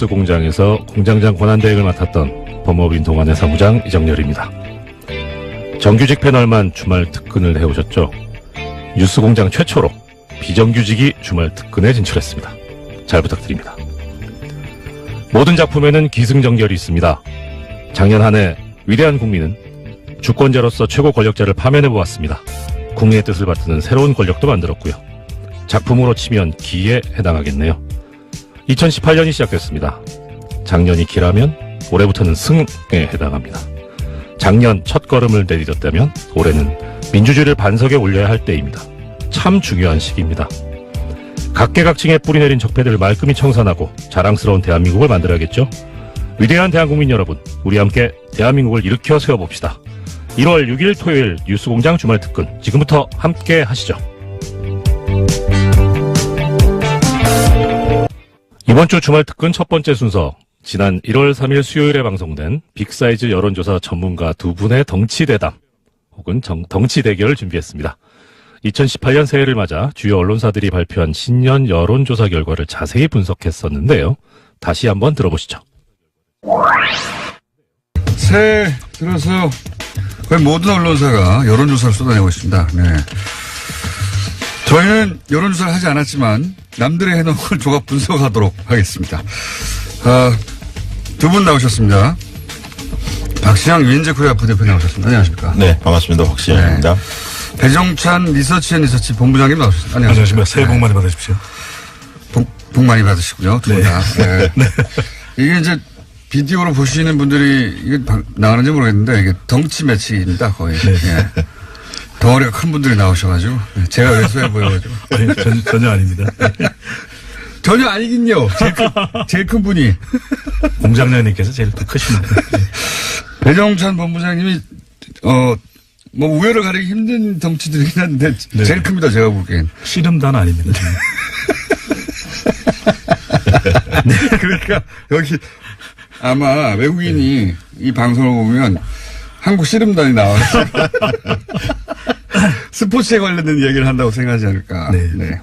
뉴스공장에서 공장장 권한대행을 맡았던 법무법인 동안의 사무장 이정열입니다. 정규직 패널만 주말 특근을 해오셨죠. 뉴스공장 최초로 비정규직이 주말 특근에 진출했습니다. 잘 부탁드립니다. 모든 작품에는 기승전결이 있습니다. 작년 한 해 위대한 국민은 주권자로서 최고 권력자를 파면해보았습니다. 국민의 뜻을 받드는 새로운 권력도 만들었고요. 작품으로 치면 기에 해당하겠네요. 2018년이 시작됐습니다. 작년이 기라면 올해부터는 승에 해당합니다. 작년 첫 걸음을 내디뎠다면 올해는 민주주의를 반석에 올려야 할 때입니다. 참 중요한 시기입니다. 각계각층에 뿌리내린 적폐들을 말끔히 청산하고 자랑스러운 대한민국을 만들어야겠죠. 위대한 대한국민 여러분, 우리 함께 대한민국을 일으켜 세워봅시다. 1월 6일 토요일 뉴스공장 주말 특근, 지금부터 함께 하시죠. 이번 주 주말 특근 첫 번째 순서, 지난 1월 3일 수요일에 방송된 빅사이즈 여론조사 전문가 두 분의 덩치대담 혹은 덩치 대결을 준비했습니다. 2018년 새해를 맞아 주요 언론사들이 발표한 신년 여론조사 결과를 자세히 분석했었는데요. 다시 한번 들어보시죠. 새해 들어서 거의 모든 언론사가 여론조사를 쏟아내고 있습니다. 네. 저희는 여론조사를 하지 않았지만 남들이 해놓은 걸 조각 분석하도록 하겠습니다. 두 분 나오셨습니다. 박시영 윈즈코리아 부대표 나오셨습니다. 안녕하십니까? 네, 반갑습니다. 박시영입니다. 네. 배종찬 리서치 본부장님 나오셨습니다. 안녕하십니까? 새해 복 많이 받으십시오. 복 많이 받으시고요. 두 분 다. 네. 네. 이게 이제 비디오로 보시는 분들이 이게 나가는지 모르겠는데 이게 덩치 매치입니다. 거의. 네. 예. 덩어리가 큰 분들이 나오셔가지고 제가 왜소해 보여가지고. 아니, 전혀 아닙니다. 전혀 아니긴요. 제일 큰 분이. 공장장님께서 제일 크신 분. 배종찬 본부장님이 뭐 우열을 가리기 힘든 덩치들이긴 한데 네. 제일 큽니다. 제가 보기엔. 씨름단 아닙니다. 네, 그러니까 여기 아마 외국인이 이 방송을 보면 한국 씨름단이 나와서 스포츠에 관련된 이야기를 한다고 생각하지 않을까. 네. 네.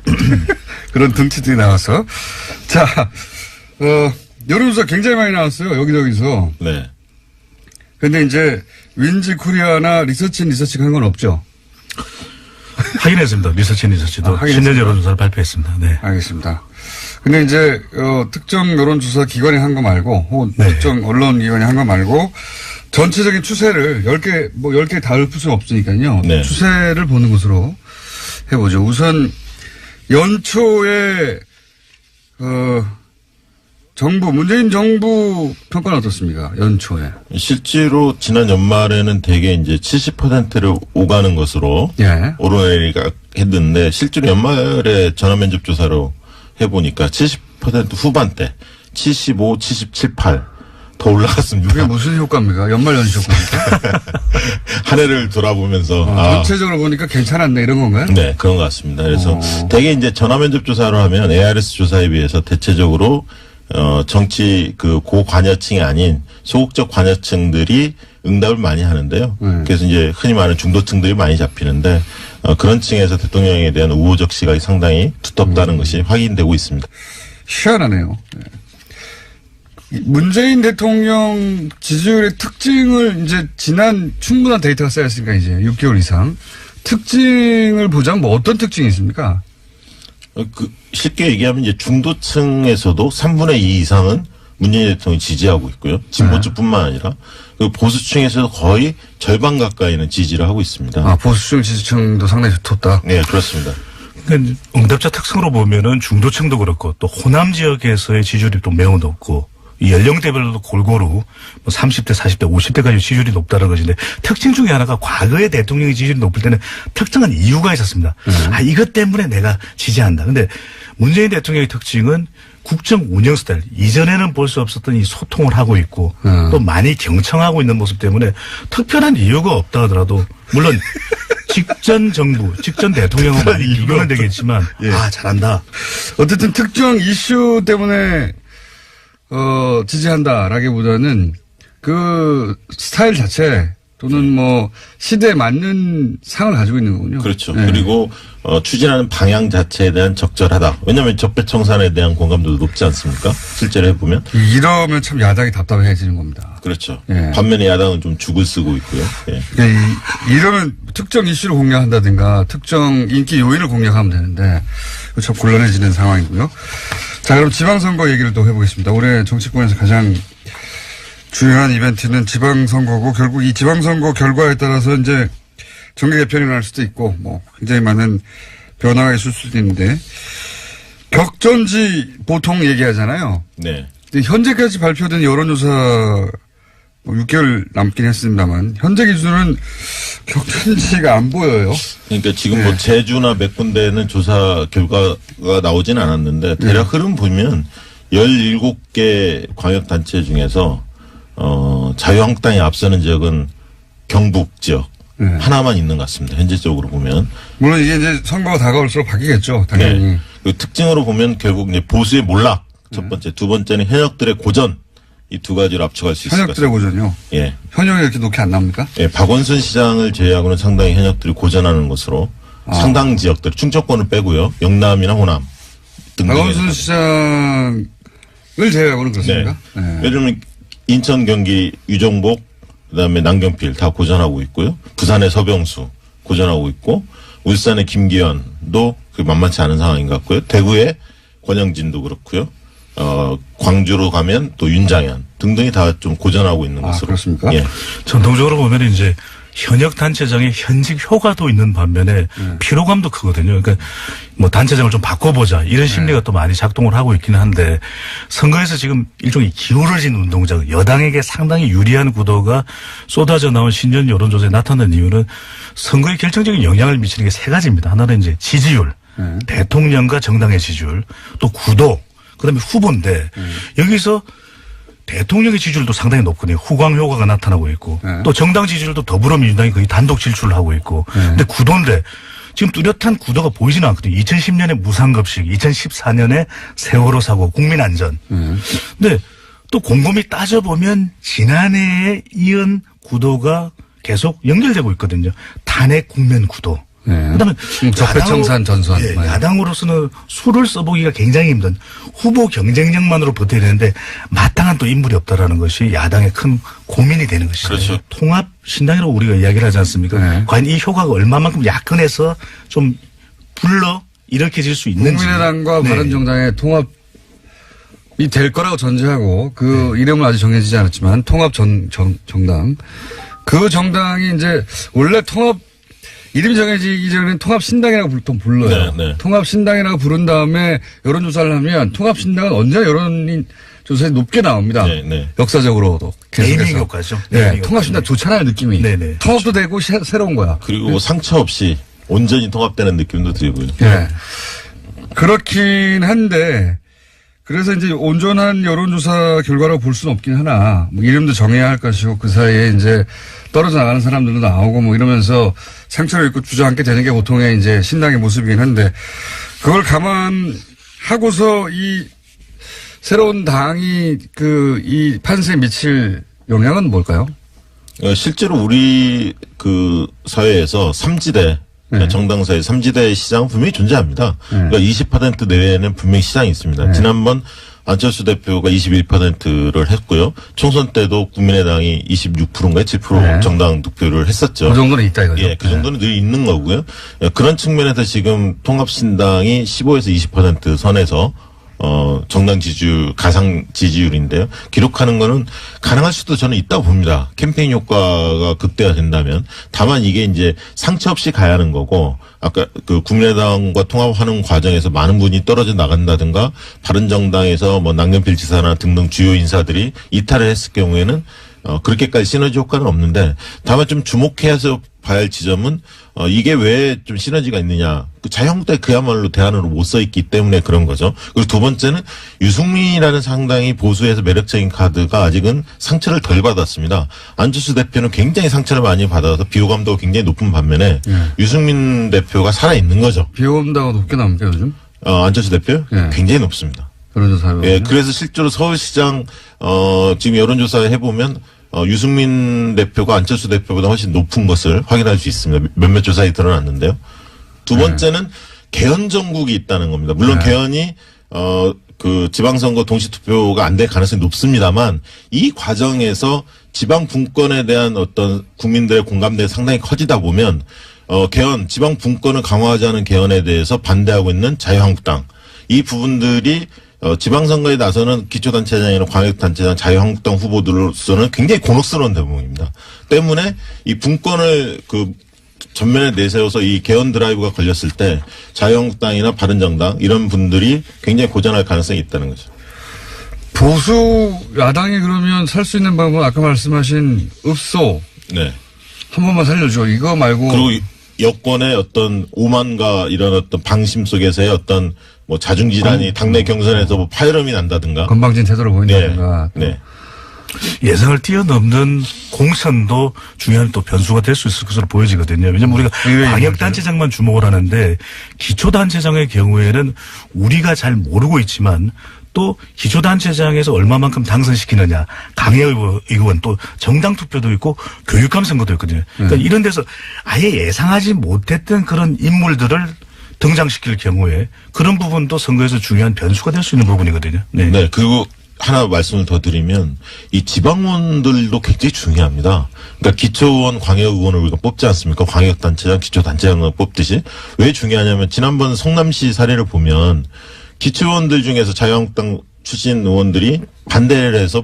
그런 덩치들이 나와서. 자, 여론조사 굉장히 많이 나왔어요. 여기저기서. 네. 근데 이제 윈즈 코리아나 리서치가 한 건 없죠. 확인했습니다. 리서치도 신년 여론조사를 발표했습니다. 네. 알겠습니다. 근데 이제 특정 여론조사 기관이 한 거 말고 혹은 네. 특정 언론기관이 한 거 말고 전체적인 추세를 10개 다 읊을 수는 없으니까요. 네. 추세를 보는 것으로 해보죠. 우선 연초에 문재인 정부 평가는 어떻습니까? 연초에. 실제로 지난 연말에는 대개 이제 70%를 오가는 것으로 예. 오르내리가 했는데 실제로 연말에 전화면접 조사로 해보니까 70% 후반대 75, 77, 8 더 올라갔습니다. 그게 무슨 효과입니까? 연말 연시 효과입니까? 한 해를 돌아보면서 전체적으로 보니까 괜찮았네 이런 건가요? 네, 그런 것 같습니다. 그래서 대개 이제 전화면접 조사로 하면 ARS 조사에 비해서 대체적으로 정치 고관여층이 아닌 소극적 관여층들이 응답을 많이 하는데요. 그래서 이제 흔히 말하는 중도층들이 많이 잡히는데 그런 층에서 대통령에 대한 우호적 시각이 상당히 두텁다는 것이 확인되고 있습니다. 희한하네요. 네. 문재인 대통령 지지율의 특징을 이제 지난 충분한 데이터가 쌓였으니까 이제 6개월 이상 특징을 보자면 뭐 어떤 특징이 있습니까? 쉽게 얘기하면 이제 중도층에서도 3분의 2 이상은 문재인 대통령을 지지하고 있고요. 진보층뿐만 아니라 보수층에서도 거의 절반 가까이는 지지를 하고 있습니다. 보수층 지지층도 상당히 두텁다. 네, 그렇습니다. 그러니까 응답자 특성으로 보면은 중도층도 그렇고 또 호남 지역에서의 지지율이 또 매우 높고 이 연령대별로도 골고루 뭐 30대, 40대, 50대까지 지지율이 높다는 것인데 특징 중에 하나가 과거에 대통령의 지지율이 높을 때는 특정한 이유가 있었습니다. 이것 때문에 내가 지지한다. 근데 문재인 대통령의 특징은 국정 운영 스타일, 이전에는 볼 수 없었던 이 소통을 하고 있고 또 많이 경청하고 있는 모습 때문에 특별한 이유가 없다 하더라도 물론 직전 정부, 직전 대통령은 많이 비교는 되겠지만 예. 잘한다. 어쨌든 특정 이슈 때문에 지지한다라기보다는 그 스타일 자체 또는 뭐 시대에 맞는 상을 가지고 있는 거군요. 그렇죠. 네. 그리고 추진하는 방향 자체에 대한 적절하다. 왜냐하면 적폐청산에 대한 공감도도 높지 않습니까? 실제로 해보면. 이러면 참 야당이 답답해지는 겁니다. 그렇죠. 예. 반면에 야당은 좀 죽을 쓰고 있고요. 예. 그러니까 이러면 특정 이슈를 공략한다든가 특정 인기 요인을 공략하면 되는데 참 곤란해지는 상황이고요. 자, 그럼 지방선거 얘기를 또 해보겠습니다. 올해 정치권에서 가장 중요한 이벤트는 지방선거고 결국 이 지방선거 결과에 따라서 이제 정계 개편이 날 수도 있고 뭐 굉장히 많은 변화가 있을 수도 있는데 격전지 보통 얘기하잖아요. 네. 근데 현재까지 발표된 여론조사 뭐 6개월 남긴 했습니다만 현재 기준은 격전지가 안 보여요. 그러니까 지금 네. 뭐 제주나 몇 군데는 조사 결과가 나오진 않았는데 대략 흐름 보면 17개 광역단체 중에서 자유한국당이 앞서는 지역은 경북 지역 네. 하나만 있는 것 같습니다. 현재적으로 보면. 물론 이게 이제 선거가 다가올수록 바뀌겠죠. 당연히. 네. 그 특징으로 보면 결국 이제 보수의 몰락 첫 번째, 두 번째는 현역들의 고전 이 두 가지를 압축할 수 있을 것 현역들의 같습니다. 고전요. 예. 현역이 이렇게 높게 안 나옵니까? 예, 박원순 시장을 제외하고는 상당히 현역들이 고전하는 것으로 상당 지역들 충청권을 빼고요. 영남이나 호남 등등. 박원순 시장을 제외하고는 그렇습니까? 네. 네. 예를 들면 인천, 경기 유정복, 그다음에 남경필 다 고전하고 있고요. 부산의 서병수 고전하고 있고 울산의 김기현도 그 만만치 않은 상황인 것 같고요. 대구의 권영진도 그렇고요. 광주로 가면 또 윤장현 등등이 다 좀 고전하고 있는 것으로. 그렇습니까? 예. 전통적으로 보면 이제 현역 단체장의 현직 효과도 있는 반면에 피로감도 크거든요. 그러니까 뭐 단체장을 좀 바꿔보자 이런 심리가 또 많이 작동을 하고 있기는 한데 선거에서 지금 일종의 기울어진 운동장 여당에게 상당히 유리한 구도가 쏟아져 나온 신년 여론조사에 나타난 이유는 선거에 결정적인 영향을 미치는 게 세 가지입니다. 하나는 이제 지지율, 대통령과 정당의 지지율, 또 구도, 그다음에 후보인데 여기서 대통령의 지지율도 상당히 높거든요. 후광 효과가 나타나고 있고 또 정당 지지율도 더불어민주당이 거의 단독 질주를 하고 있고 근데 구도인데 지금 뚜렷한 구도가 보이지는 않거든요. 2010년에 무상급식, 2014년에 세월호 사고, 국민안전. 근데 또 곰곰이 따져보면 지난해에 이은 구도가 계속 연결되고 있거든요. 탄핵 국면 구도. 그다음에 적폐청산 전선. 예, 야당으로서는 수를 써보기가 굉장히 힘든 후보 경쟁력만으로 버텨야 되는데 마땅한 또 인물이 없다라는 것이 야당의 큰 고민이 되는 것이죠. 그렇죠. 통합 신당이라고 우리가 이야기를 하지 않습니까? 네. 과연 이 효과가 얼마만큼 야권에서 좀 불러 일으켜질 수 있는지. 국민의당과 네. 바른정당의 통합이 될 거라고 전제하고 그 이름은 아직 정해지지 않았지만 통합 정당. 그 정당이 이제 원래 통합 이름이 정해지기 전에는 통합신당이라고 보통 불러요. 네, 네. 통합신당이라고 부른 다음에 여론조사를 하면 통합신당은 언제나 여론조사에 높게 나옵니다. 네, 네. 역사적으로도. 네이밍 계속해서. 효과죠. 네, 네이밍 통합신당 효과. 좋잖아요, 느낌이. 네, 네. 통합도 되고 새로운 거야. 그리고 상처 없이 온전히 통합되는 느낌도 들고요. 네. 그렇긴 한데, 그래서 이제 온전한 여론조사 결과라고 볼 수는 없긴 하나, 뭐 이름도 정해야 할 것이고, 그 사이에 이제 떨어져 나가는 사람들도 나오고 뭐 이러면서 상처를 입고 주저앉게 되는 게 보통의 이제 신당의 모습이긴 한데, 그걸 감안하고서 이 새로운 당이 이 판세에 미칠 영향은 뭘까요? 실제로 우리 그 사회에서 삼지대 네. 정당사의 삼지대 시장은 분명히 존재합니다. 그러니까 20% 내외에는 분명히 시장이 있습니다. 네. 지난번 안철수 대표가 21%를 했고요. 총선 때도 국민의당이 26%인가 7% 네. 정당 득표를 했었죠. 그 정도는 있다 이거죠. 예, 그 정도는 늘 있는 거고요. 그런 측면에서 지금 통합신당이 15에서 20% 선에서 정당 지지율, 가상 지지율인데요. 기록하는 거는 가능할 수도 저는 있다고 봅니다. 캠페인 효과가 극대화된다면. 다만 이게 이제 상처 없이 가야 하는 거고, 아까 그 국민의당과 통합하는 과정에서 많은 분이 떨어져 나간다든가, 바른정당에서 뭐 남경필 지사나 등등 주요 인사들이 이탈을 했을 경우에는 그렇게까지 시너지 효과는 없는데, 다만 좀 주목해서 봐야 할 지점은 이게 왜 좀 시너지가 있느냐. 그 자유한국당이 그야말로 대안으로 못 써 있기 때문에 그런 거죠. 그리고 두 번째는 유승민이라는 상당히 보수에서 매력적인 카드가 아직은 상처를 덜 받았습니다. 안철수 대표는 굉장히 상처를 많이 받아서 비호감도가 굉장히 높은 반면에 유승민 대표가 살아있는 거죠. 비호감도가 높게 나옵니까 요즘? 안철수 대표 네. 굉장히 높습니다. 여론조사 예, 그래서 실제로 서울시장 지금 여론조사 해보면 유승민 대표가 안철수 대표보다 훨씬 높은 것을 확인할 수 있습니다. 몇몇 조사에 드러났는데요. 두 번째는 개헌 정국이 있다는 겁니다. 물론 개헌이 그 지방선거 동시투표가 안 될 가능성이 높습니다만 이 과정에서 지방 분권에 대한 어떤 국민들의 공감대가 상당히 커지다 보면 개헌 지방 분권을 강화하자는 개헌에 대해서 반대하고 있는 자유한국당 이 부분들이 지방선거에 나서는 기초단체장이나 광역단체장 자유한국당 후보들로서는 굉장히 곤혹스러운 대목입니다. 때문에 이 분권을 그 전면에 내세워서 이 개헌 드라이브가 걸렸을 때 자유한국당이나 바른정당 이런 분들이 굉장히 고전할 가능성이 있다는 거죠. 보수 야당이 그러면 살 수 있는 방법은 아까 말씀하신 읍소 네. 한 번만 살려줘. 이거 말고 그리고 여권의 어떤 오만과 이런 어떤 방심 속에서의 어떤 뭐 자중질환이 당내 경선에서 뭐 파열음이 난다든가. 건방진 태도를 보인다든가. 네. 예상을 뛰어넘는 공천도 중요한 또 변수가 될 수 있을 것으로 보여지거든요. 왜냐하면 우리가 광역단체장만 주목을 하는데 기초단체장의 경우에는 우리가 잘 모르고 있지만 또 기초단체장에서 얼마만큼 당선시키느냐. 강혜의원 또 정당 투표도 있고 교육감 선거도 있거든요. 그러니까 이런 데서 아예 예상하지 못했던 그런 인물들을 등장시킬 경우에 그런 부분도 선거에서 중요한 변수가 될 수 있는 부분이거든요. 네. 그리고 하나 말씀을 더 드리면 이 지방의원들도 굉장히 중요합니다. 그러니까 기초의원, 광역의원을 우리가 뽑지 않습니까? 광역단체장, 기초단체장을 뽑듯이. 왜 중요하냐면 지난번 성남시 사례를 보면 기초의원들 중에서 자유한국당 출신 의원들이 반대를 해서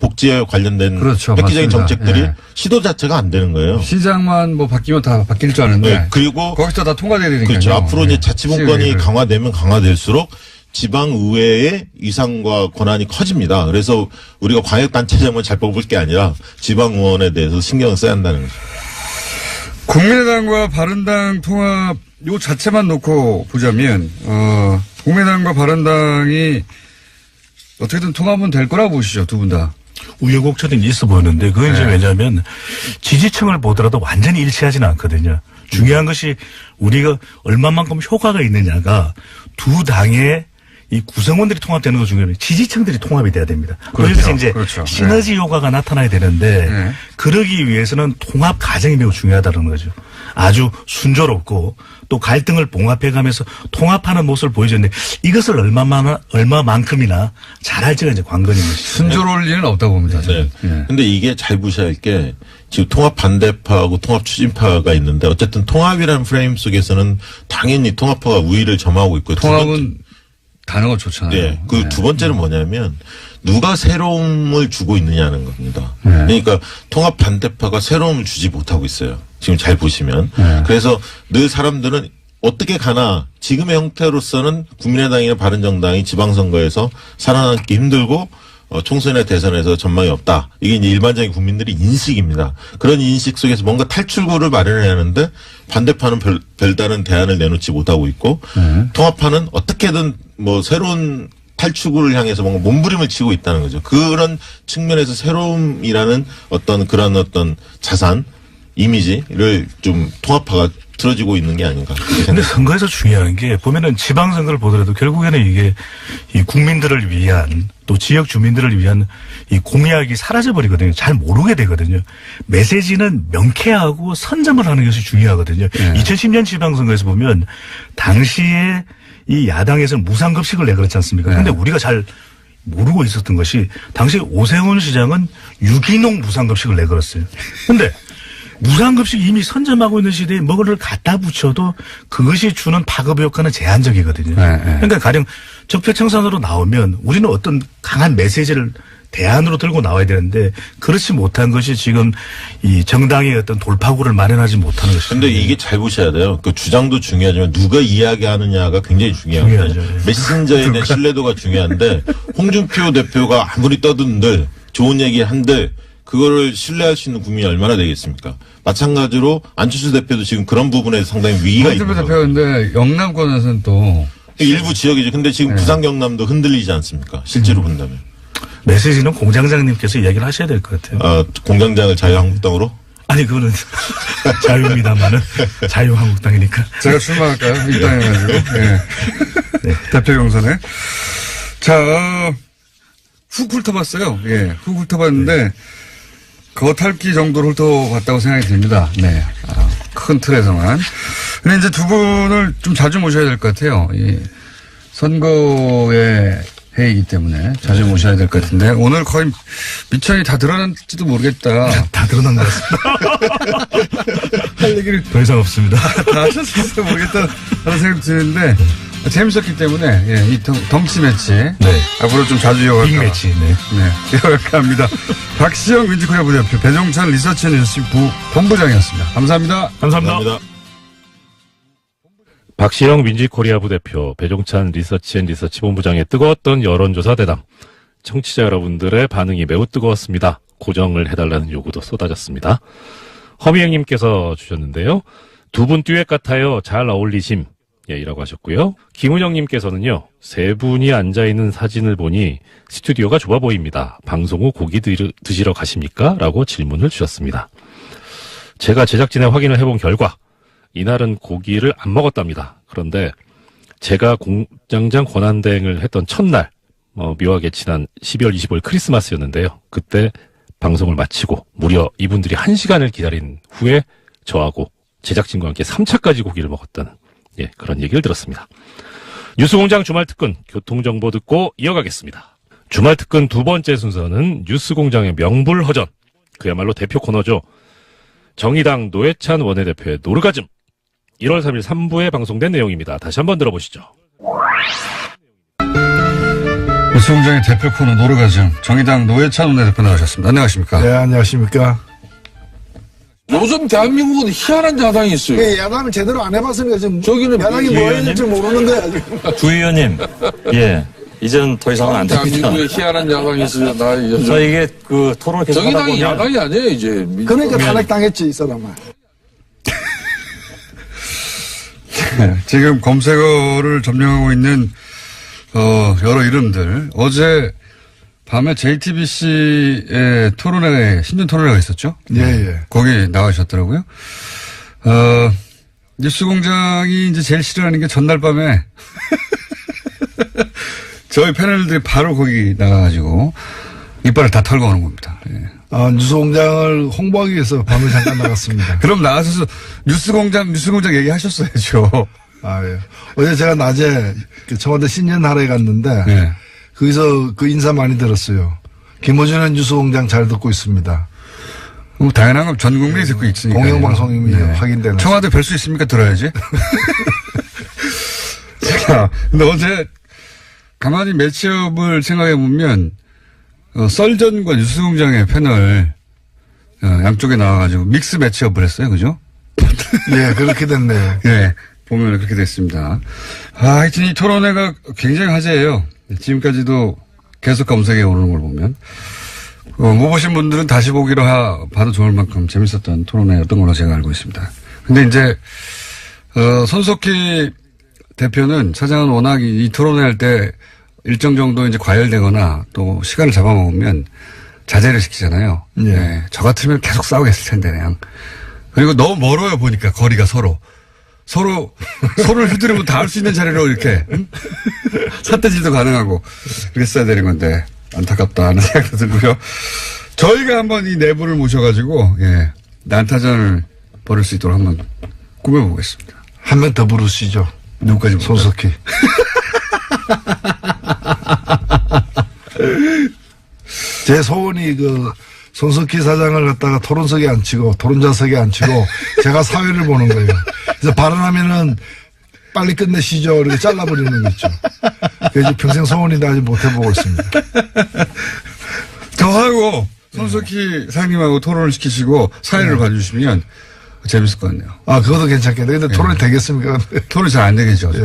복지에 관련된 그렇죠, 획기적인 맞습니다. 정책들이 예. 시도 자체가 안 되는 거예요. 시장만 뭐 바뀌면 다 바뀔 줄 아는데. 네, 그리고 거기서 다 통과돼야 되니까요. 그렇죠. 앞으로 이제 자치분권이 시의회를. 강화되면 강화될수록 지방의회의 위상과 권한이 커집니다. 그래서 우리가 광역단체장만 잘 뽑을 게 아니라 지방의원에 대해서 신경을 써야 한다는 거죠. 국민의당과 바른당 통합 요 자체만 놓고 보자면 국민의당과 바른당이 어떻게든 통합은 될 거라고 보시죠, 두 분 다. 우여곡절이 있어 보이는데 그건 이제 왜냐하면 지지층을 보더라도 완전히 일치하지는 않거든요. 중요한 것이 우리가 얼마만큼 효과가 있느냐가 두 당의 이 구성원들이 통합되는 거 중요해요. 지지층들이 통합이 돼야 됩니다. 그렇죠. 그래서 이제 그렇죠. 시너지 효과가 나타나야 되는데 네. 그러기 위해서는 통합 과정이 매우 중요하다는 거죠. 아주 순조롭고 또 갈등을 봉합해가면서 통합하는 모습을 보여줬는데 이것을 얼마만큼이나 잘할지가 이제 관건인 것이죠. 순조로울 리는 없다고 봅니다. 네. 예. 근데 이게 잘 보셔야 할 게 지금 통합 반대파하고 통합 추진파가 있는데 어쨌든 통합이라는 프레임 속에서는 당연히 통합파가 우위를 점하고 있고 통합은 단어가 좋잖아요. 네. 그 두 번째는 뭐냐면 누가 새로움을 주고 있느냐는 겁니다. 네. 그러니까 통합 반대파가 새로움을 주지 못하고 있어요. 지금 잘 보시면. 그래서 늘 사람들은 어떻게 가나 지금의 형태로서는 국민의당이나 바른정당이 지방선거에서 살아남기 힘들고 총선이나 대선에서 전망이 없다. 이게 이제 일반적인 국민들의 인식입니다. 그런 인식 속에서 뭔가 탈출구를 마련해야 하는데 반대파는 별다른 대안을 내놓지 못하고 있고 통합파는 어떻게든 뭐 새로운 탈출구를 향해서 뭔가 몸부림을 치고 있다는 거죠. 그런 측면에서 새로움이라는 어떤 그런 어떤 자산, 이미지를 좀 통합파가 틀어지고 있는 게 아닌가. 근데 선거에서 중요한 게 보면은 지방선거를 보더라도 결국에는 이게 이 국민들을 위한 또 지역 주민들을 위한 이 공약이 사라져버리거든요. 잘 모르게 되거든요. 메시지는 명쾌하고 선점을 하는 것이 중요하거든요. 2010년 지방선거에서 보면 당시에 이 야당에서는 무상급식을 내걸었지 않습니까? 근데 우리가 잘 모르고 있었던 것이 당시 오세훈 시장은 유기농 무상급식을 내걸었어요. 근데 무상급식 이미 선점하고 있는 시대에 뭐를 갖다 붙여도 그것이 주는 파급 효과는 제한적이거든요. 그러니까 가령 적폐청산으로 나오면 우리는 어떤 강한 메시지를 대안으로 들고 나와야 되는데 그렇지 못한 것이 지금 이 정당의 어떤 돌파구를 마련하지 못하는 것이죠. 근데 이게 잘 보셔야 돼요. 그 주장도 중요하지만 누가 이야기하느냐가 굉장히 중요합니다. 중요하죠. 메신저에 대한 신뢰도가 중요한데 홍준표 대표가 아무리 떠든들 좋은 얘기 한들 그거를 신뢰할 수 있는 국민이 얼마나 되겠습니까? 마찬가지로 안철수 대표도 지금 그런 부분에서 상당히 위기가 있는 홍준표 거예요. 대표인데 영남권에서는 또 일부 지역이죠. 근데 지금 부산 경남도 흔들리지 않습니까? 실제로 본다면. 메시지는 공장장님께서 이야기를 하셔야 될 것 같아요. 공장장을 자유한국당으로? 아니 그거는 자유입니다만은 자유한국당이니까. 제가 출마할까요? 입당해가지고. 예. 네. 대표 경선에. 자, 훅 훑어봤어요. 예, 훅 훑어봤는데 겉핥기 정도로 훑어봤다고 생각이 듭니다. 네. 큰 틀에서만. 근데 이제 두 분을 좀 자주 모셔야 될 것 같아요. 이 선거의 해이기 때문에 자주 모셔야 될 것 같은데 오늘 거의 미천이 다 드러났지도 모르겠다. 다 드러난 것 같습니다. 할 얘기를 더 이상 없습니다. 다 하셨을지도 모르겠다 하는 생각이 드는데 재밌었기 때문에 예, 이 덩치 매치 네. 앞으로 좀 자주 이어갈까. 빅매치. 네. 네, 이어갈까 합니다. 박시영 민지코리아 부대표 배종찬 리서치앤리서치 본부장이었습니다. 감사합니다. 감사합니다. 박시영 민지코리아 부대표, 배종찬 리서치앤리서치 본부장의 뜨거웠던 여론조사 대담. 청취자 여러분들의 반응이 매우 뜨거웠습니다. 고정을 해달라는 요구도 쏟아졌습니다. 허미영님께서 주셨는데요. 두 분 듀엣 같아요. 잘 어울리심. 예, 이라고 하셨고요. 김은영님께서는요. 세 분이 앉아있는 사진을 보니 스튜디오가 좁아 보입니다. 방송 후 고기 드시러 가십니까? 라고 질문을 주셨습니다. 제가 제작진에 확인을 해본 결과 이날은 고기를 안 먹었답니다. 그런데 제가 공장장 권한대행을 했던 첫날 묘하게 지난 12월 25일 크리스마스였는데요. 그때 방송을 마치고 무려 이분들이 1시간을 기다린 후에 저하고 제작진과 함께 3차까지 고기를 먹었다는 예, 그런 얘기를 들었습니다. 뉴스공장 주말특근 교통정보 듣고 이어가겠습니다. 주말특근 두 번째 순서는 뉴스공장의 명불허전. 그야말로 대표 코너죠. 정의당 노회찬 원내대표의 노르가즘. 1월 3일 3부에 방송된 내용입니다. 다시 한번 들어보시죠. 뉴스공장의 대표 코너 노르가즘 정의당 노회찬 원내대표 나오셨습니다. 안녕하십니까? 네, 안녕하십니까. 요즘 대한민국은 희한한 야당이 있어요. 예, 야당을 제대로 안 해봤으니까 지금 저기는 야당이 뭐 해야 될지 모르는 거야. 지금. 주 의원님, 예, 이제는 더 이상은 안 됩니다. 대한민국에 희한한 야당이 있어요. 저 이게 그 토론을 계속 하다 정의당이 보면 야당이 아니에요, 이제. 그러니까 탄핵당했지, 이 사람은. 네, 지금 검색어를 점령하고 있는 여러 이름들. 어제 밤에 JTBC의 토론회, 신년 토론회가 있었죠? 예, 예. 거기 나가셨더라고요. 뉴스공장이 이제 제일 싫어하는 게 전날 밤에 저희 패널들이 바로 거기 나가가지고 이빨을 다 털고 오는 겁니다. 예. 뉴스공장을 홍보하기 위해서 밤을 잠깐 나갔습니다. 그럼 나가셔서 뉴스공장 얘기하셨어야죠. 예. 어제 제가 낮에 청와대 신년 하러에 갔는데, 네. 거기서 그 인사 많이 들었어요. 김어준의 뉴스공장 잘 듣고 있습니다. 뭐 당연한 건 전 국민이 듣고 있으니까. 공영방송임이 확인되는. 청와대 뵐 수 있습니까? 들어야지. 자, 근데 어제 가만히 매치업을 생각해 보면 썰전과 뉴스공장의 패널 양쪽에 나와가지고 믹스 매치업을 했어요, 그죠? 예, 그렇게 됐네요. 예, 보면 그렇게 됐습니다. 하여튼 이 토론회가 굉장히 화제예요. 지금까지도 계속 검색에 오르는 걸 보면. 못 보신 분들은 다시 보기로 봐도 좋을 만큼 재밌었던 토론회였던 걸로 제가 알고 있습니다. 근데 이제, 손석희 대표는 사장은 워낙 이 토론회 할 때 일정 정도 이제 과열되거나 또 시간을 잡아먹으면 자제를 시키잖아요. 예. 네, 저 같으면 계속 싸우겠을 텐데, 그냥. 그리고 너무 멀어요, 보니까 거리가 서로를 휘두르고 닿을 수 있는 자리로 이렇게 삿대질도 가능하고 그랬어야 되는 건데 안타깝다 하는 생각도 들고요. 저희가 한번 이 내부를 모셔가지고 예, 난타전을 벌일 수 있도록 한번 꾸며보겠습니다. 한 명 더 부르시죠. 누구까지 손석희. 제 소원이 손석희 사장을 갖다가 토론석에 앉히고 토론자석에 앉히고 제가 사회를 보는 거예요. 그래서 발언하면은 빨리 끝내시죠. 이렇게 잘라버리는 거 있죠. 그래서 평생 소원인데 아직 못 해보고 있습니다. 저하고 손석희 사장님하고 토론을 시키시고 사회를 봐주시면 재밌을 것 같네요. 그것도 괜찮겠네. 근데 토론이 되겠습니까? 토론이 잘 안 되겠죠. 예.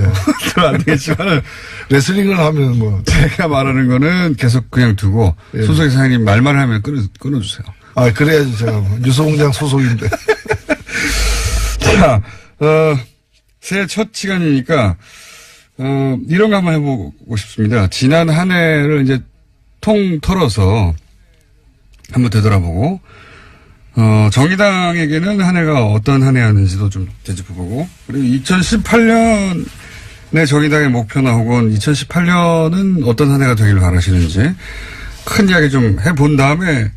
토론 안 되겠지만 레슬링을 하면 뭐. 제가 말하는 거는 계속 그냥 두고 예. 손석희 사장님 말만 하면 끊어주세요. 그래야지 제가 뉴스공장 소속인데. 자, 새해 첫 시간이니까, 이런 거 한번 해보고 싶습니다. 지난 한 해를 이제 통 털어서 한번 되돌아보고, 정의당에게는 한 해가 어떤 한 해였는지도 좀 되짚어보고, 그리고 2018년의 정의당의 목표나 혹은 2018년은 어떤 한 해가 되기를 바라시는지 큰 이야기 좀 해본 다음에,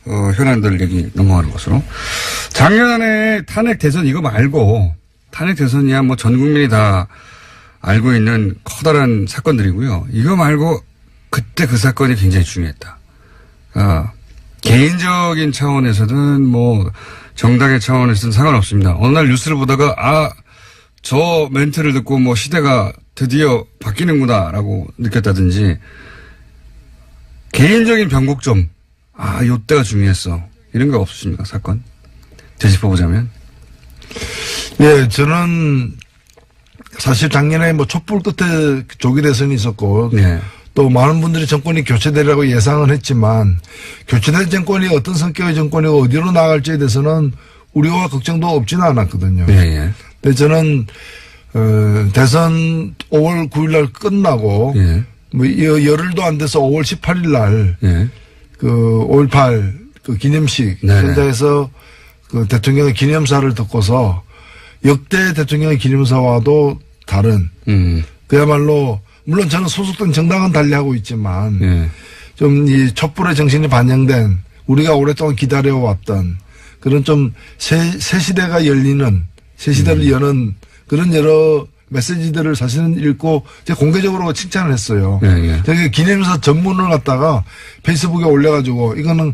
현안들 얘기 넘어가는 것으로. 작년에 탄핵 대선 이거 말고 탄핵 대선이야 뭐 전 국민이 다 알고 있는 커다란 사건들이고요. 이거 말고 그때 그 사건이 굉장히 중요했다. 개인적인 차원에서든 뭐 정당의 차원에서는 상관없습니다. 어느 날 뉴스를 보다가 저 멘트를 듣고 뭐 시대가 드디어 바뀌는구나라고 느꼈다든지 개인적인 변곡점 요때가 중요했어. 이런 거 없으십니까? 사건? 되짚어보자면. 예, 저는 사실 작년에 뭐 촛불 끝에 조기 대선이 있었고 네. 또 많은 분들이 정권이 교체되리라고 예상은 했지만 교체된 정권이 어떤 성격의 정권이고 어디로 나갈지에 대해서는 우려와 걱정도 없지는 않았거든요. 예. 근데 저는 대선 5월 9일 날 끝나고 예. 뭐 열흘도 안 돼서 5월 18일 날 예. 그 5.18 그 기념식 네네. 현장에서 그 대통령의 기념사를 듣고서 역대 대통령의 기념사와도 다른 그야말로 물론 저는 소속된 정당은 달리하고 있지만 예. 좀 이 촛불의 정신이 반영된 우리가 오랫동안 기다려왔던 그런 좀 새 시대가 열리는 새 시대를 여는 그런 여러 메시지들을 사실은 읽고 제가 공개적으로 칭찬을 했어요. 예. 제가 기념사 전문을 갖다가 페이스북에 올려가지고 이거는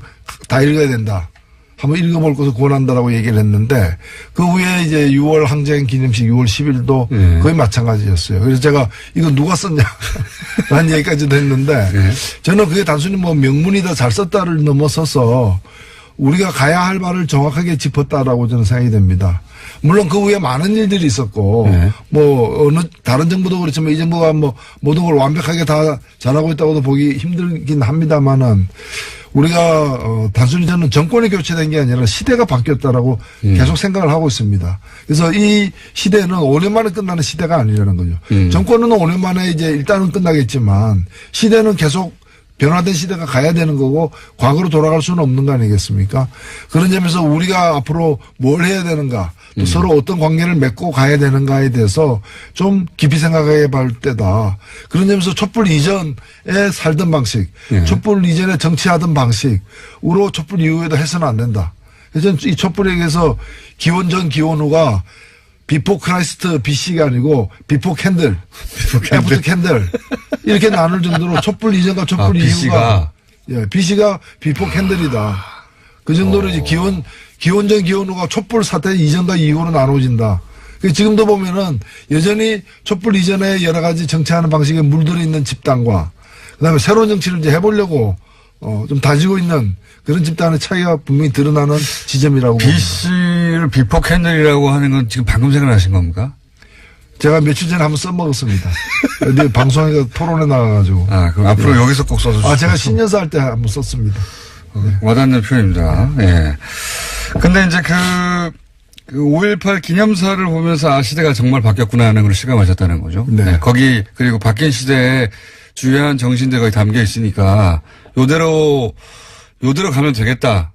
다 읽어야 된다. 한번 읽어볼 것을 권한다라고 얘기를 했는데 그 후에 이제 6월 항쟁 기념식 6월 10일도 거의 마찬가지였어요. 그래서 제가 이거 누가 썼냐 라는 얘기까지도 했는데 저는 그게 단순히 뭐 명문이다 잘 썼다를 넘어서서 우리가 가야 할 바를 정확하게 짚었다라고 저는 생각이 됩니다. 물론 그 후에 많은 일들이 있었고 뭐 어느 다른 정부도 그렇지만 이 정부가 뭐 모든 걸 완벽하게 다 잘하고 있다고도 보기 힘들긴 합니다만은 우리가 단순히 저는 정권이 교체된 게 아니라 시대가 바뀌었다라고 계속 생각을 하고 있습니다. 그래서 이 시대는 5년 만에 끝나는 시대가 아니라는 거죠. 정권은 5년 만에 이제 일단은 끝나겠지만 시대는 계속 변화된 시대가 가야 되는 거고 과거로 돌아갈 수는 없는 거 아니겠습니까? 그런 점에서 우리가 앞으로 뭘 해야 되는가 또 서로 어떤 관계를 맺고 가야 되는가에 대해서 좀 깊이 생각해 볼 때다. 그런 점에서 촛불 이전에 살던 방식, 촛불 이전에 정치하던 방식으로 촛불 이후에도 해서는 안 된다. 그래서 이 촛불에게서 기원 전 기원 후가 비포 크라이스트 BC가 아니고 비포 캔들, 애프터 캔들 이렇게 나눌 정도로 촛불 이전과 촛불 이후가 BC가 비포 캔들이다. 그 정도로 이제 기원 전 기원 후가 촛불 사태 이전과 이후로 나눠진다. 지금도 보면은 여전히 촛불 이전에 여러 가지 정치하는 방식에 물들어 있는 집단과 그다음에 새로운 정치를 이제 해보려고 좀 다지고 있는 그런 집단의 차이가 분명히 드러나는 지점이라고 봅니다. BC를 비포 캔들이라고 하는 건 지금 방금 생각나신 겁니까? 제가 며칠 전에 한번 써먹었습니다. 근데 방송에 토론에 나가가지고. 그럼 앞으로 여기서 꼭 써주시죠. 제가 신년사 할 때 한번 썼습니다. 와닿는 표현입니다. 예. 근데 이제 그 5.18 기념사를 보면서 시대가 정말 바뀌었구나 하는 걸 실감하셨다는 거죠. 네. 거기 그리고 바뀐 시대에 주요한 정신들이 거기 담겨 있으니까 요대로 가면 되겠다.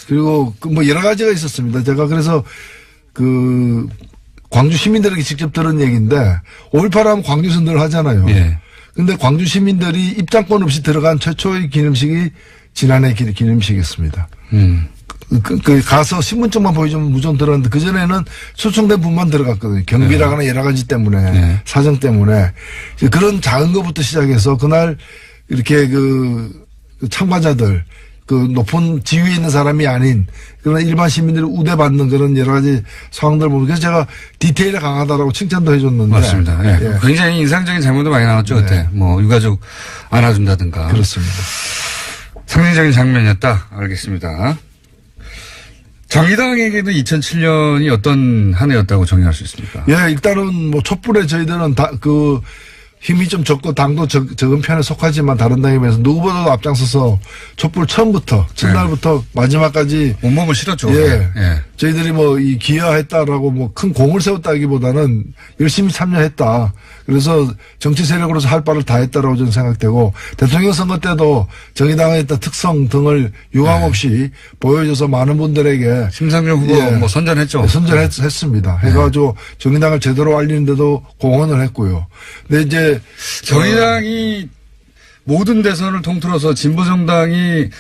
그리고 뭐 여러 가지가 있었습니다. 제가 그래서 그 광주 시민들에게 직접 들은 얘기인데 5.18 하면 광주에서 늘 하잖아요. 예. 근데 광주 시민들이 입장권 없이 들어간 최초의 기념식이 지난해 기념식이었습니다. 가서 신분증만 보여주면 무조건 들어갔는데 그전에는 초청된 분만 들어갔거든요. 경비라거나 여러 가지 때문에 사정 때문에 그런 작은 것부터 시작해서 그날 이렇게 그 참가자들 그 높은 지위에 있는 사람이 아닌 그런 일반 시민들이 우대받는 그런 여러 가지 상황들 보면 그래서 제가 디테일에 강하다라고 칭찬도 해줬는데 맞습니다. 예. 굉장히 인상적인 장면도 많이 나왔죠 그때. 뭐 유가족 안아준다든가. 그렇습니다. 상징적인 장면이었다. 알겠습니다. 정의당에게도 2007년이 어떤 한 해였다고 정의할 수 있습니까? 예, 일단은 뭐 촛불에 저희들은 힘이 좀 적고 당도 적은 편에 속하지만 다른 당에 비해서 누구보다도 앞장서서 촛불 처음부터 첫날부터 마지막까지 온몸을 실었죠. 예. 저희들이 뭐 이 기여했다라고 뭐 큰 공을 세웠다기보다는 열심히 참여했다. 그래서 정치 세력으로서 할 바를 다 했다라고 저는 생각되고 대통령 선거 때도 정의당의 특성 등을 유감없이 보여줘서 많은 분들에게 심상정 후보 뭐 선전했죠. 선전했습니다. 해가지고 정의당을 제대로 알리는데도 공헌을 했고요. 근데 이제 정의당이 모든 대선을 통틀어서 진보정당이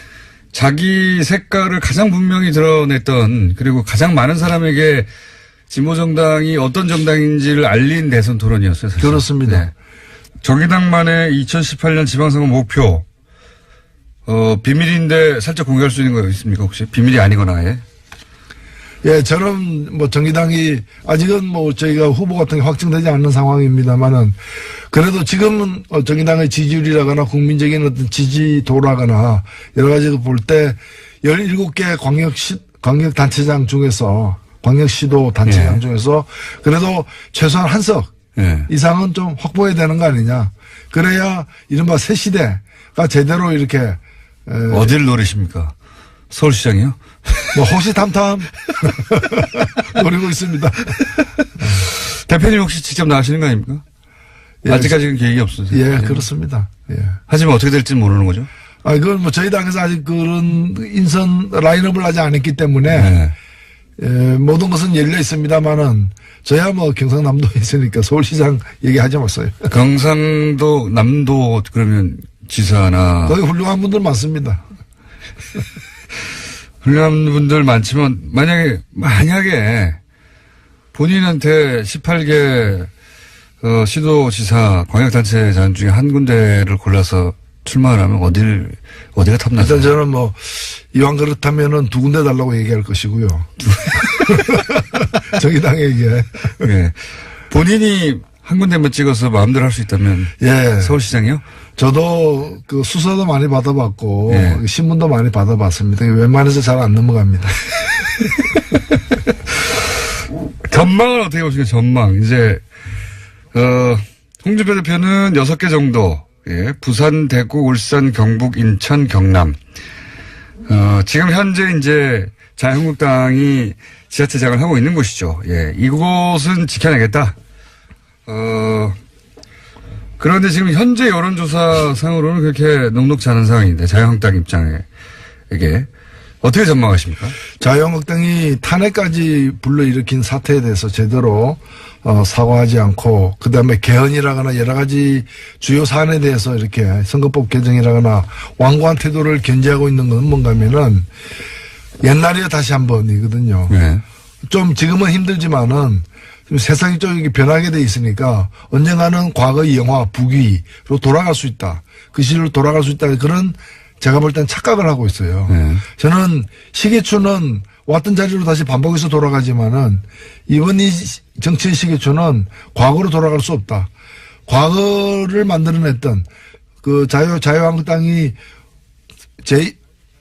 자기 색깔을 가장 분명히 드러냈던 그리고 가장 많은 사람에게 진보정당이 어떤 정당인지를 알린 대선 토론이었어요. 사실. 그렇습니다. 네. 정의당만의 2018년 지방선거 목표 비밀인데 살짝 공개할 수 있는 거 있습니까 혹시? 비밀이 아니거나 아예? 예, 저는 뭐 정의당이 아직은 뭐 저희가 후보 같은 게 확정되지 않는 상황입니다만은 그래도 지금은 정의당의 지지율이라거나 국민적인 어떤 지지도라거나 여러 가지 볼 때 17개 광역단체장 중에서 광역시도 단체장 예. 중에서 그래도 최소한 한 석 예. 이상은 좀 확보해야 되는 거 아니냐. 그래야 이른바 새 시대가 제대로 이렇게 어디를 노리십니까? 서울시장이요? 뭐 호시탐탐 노리고 있습니다. 대표님 혹시 직접 나가시는 거 아닙니까? 예, 아직까지는 계획이 없으세요? 예, 그렇습니다. 예. 하지만 어떻게 될지 모르는 거죠? 아, 그건 뭐 저희 당에서 아직 그런 인선 라인업을 하지 않았기 때문에 네. 예, 모든 것은 열려 있습니다만은 저야 뭐 경상남도에 있으니까 서울시장 얘기하지 마세요. 경상도, 남도 그러면 지사나 거기 훌륭한 분들 많습니다. 훌륭한 분들 많지만 만약에 본인한테 18개 시도지사 광역단체장 중에 한 군데를 골라서 출마를 하면 어디가 탐나죠? 일단 저는 뭐 이왕 그렇다면은 두 군데 달라고 얘기할 것이고요. 정의당에게. 예. 본인이 한 군데만 찍어서 마음대로 할 수 있다면 예. 서울시장이요? 저도 그 수사도 많이 받아봤고 예. 신문도 많이 받아봤습니다. 웬만해서 잘 안 넘어갑니다. 전망을 어떻게 보십니까? 전망. 이제 홍준표 대표는 6개 정도. 예. 부산, 대구, 울산, 경북, 인천, 경남. 지금 현재 이제 자유한국당이 지자체장을 하고 있는 곳이죠. 예. 이곳은 지켜내겠다. 그런데 지금 현재 여론조사 상으로는 그렇게 녹록지 않은 상황인데 자유한국당 입장에게 어떻게 전망하십니까? 자유한국당이 탄핵까지 불러일으킨 사태에 대해서 제대로 사과하지 않고 그다음에 개헌이라거나 여러 가지 주요 사안에 대해서 이렇게 선거법 개정이라거나 완고한 태도를 견지하고 있는 건 뭔가 하면은 옛날에 다시 한 번이거든요. 네. 좀 지금은 힘들지만은 좀 세상이 좀 변하게 돼 있으니까 언젠가는 과거의 영화 북위로 돌아갈 수 있다. 그 시절로 돌아갈 수 있다. 그런 제가 볼 땐 착각을 하고 있어요. 네. 저는 시계추는 왔던 자리로 다시 반복해서 돌아가지만은 이번 이 정치의 시계추는 과거로 돌아갈 수 없다. 과거를 만들어냈던 그 자유한국당이